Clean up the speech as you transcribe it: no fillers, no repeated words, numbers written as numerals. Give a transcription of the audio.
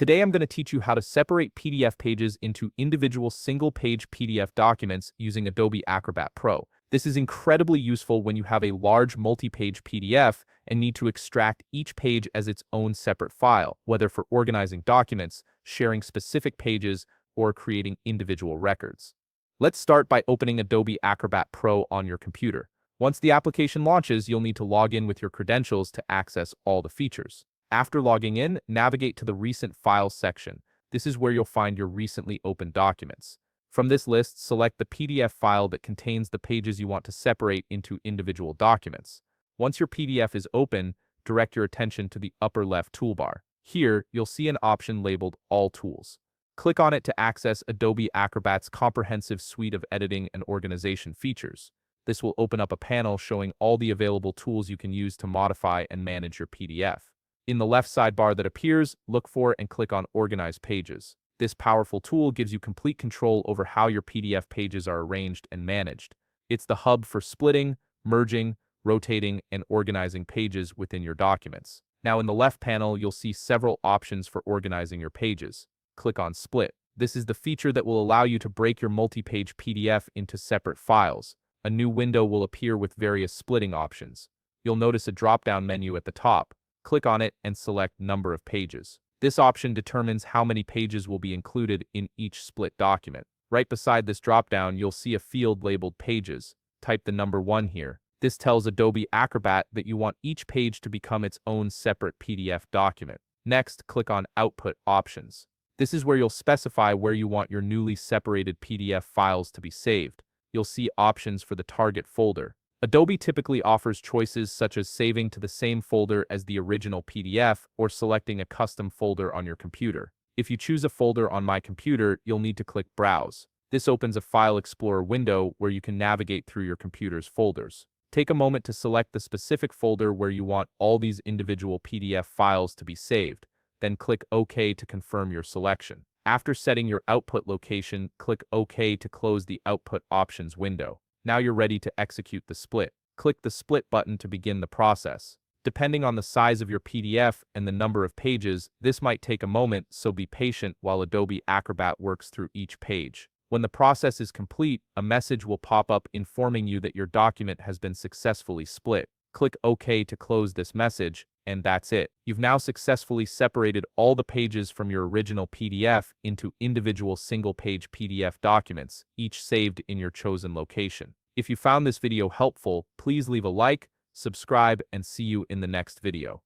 Today I'm going to teach you how to separate PDF pages into individual single-page PDF documents using Adobe Acrobat Pro. This is incredibly useful when you have a large multi-page PDF and need to extract each page as its own separate file, whether for organizing documents, sharing specific pages, or creating individual records. Let's start by opening Adobe Acrobat Pro on your computer. Once the application launches, you'll need to log in with your credentials to access all the features. After logging in, navigate to the Recent Files section. This is where you'll find your recently opened documents. From this list, select the PDF file that contains the pages you want to separate into individual documents. Once your PDF is open, direct your attention to the upper left toolbar. Here, you'll see an option labeled All Tools. Click on it to access Adobe Acrobat's comprehensive suite of editing and organization features. This will open up a panel showing all the available tools you can use to modify and manage your PDF. In the left sidebar that appears, look for and click on Organize Pages. This powerful tool gives you complete control over how your PDF pages are arranged and managed. It's the hub for splitting, merging, rotating, and organizing pages within your documents. Now in the left panel, you'll see several options for organizing your pages. Click on Split. This is the feature that will allow you to break your multi-page PDF into separate files. A new window will appear with various splitting options. You'll notice a drop-down menu at the top. Click on it and select Number of Pages. This option determines how many pages will be included in each split document. Right beside this drop-down, you'll see a field labeled Pages. Type the number 1 here. This tells Adobe Acrobat that you want each page to become its own separate PDF document. Next, click on Output Options. This is where you'll specify where you want your newly separated PDF files to be saved. You'll see options for the target folder. Adobe typically offers choices such as saving to the same folder as the original PDF or selecting a custom folder on your computer. If you choose a folder on My Computer, you'll need to click Browse. This opens a File Explorer window where you can navigate through your computer's folders. Take a moment to select the specific folder where you want all these individual PDF files to be saved. Then click OK to confirm your selection. After setting your output location, click OK to close the Output Options window. Now you're ready to execute the split. Click the Split button to begin the process. Depending on the size of your PDF and the number of pages, this might take a moment, so be patient while Adobe Acrobat works through each page. When the process is complete, a message will pop up informing you that your document has been successfully split. Click OK to close this message, and that's it. You've now successfully separated all the pages from your original PDF into individual single-page PDF documents, each saved in your chosen location. If you found this video helpful, please leave a like, subscribe, and see you in the next video.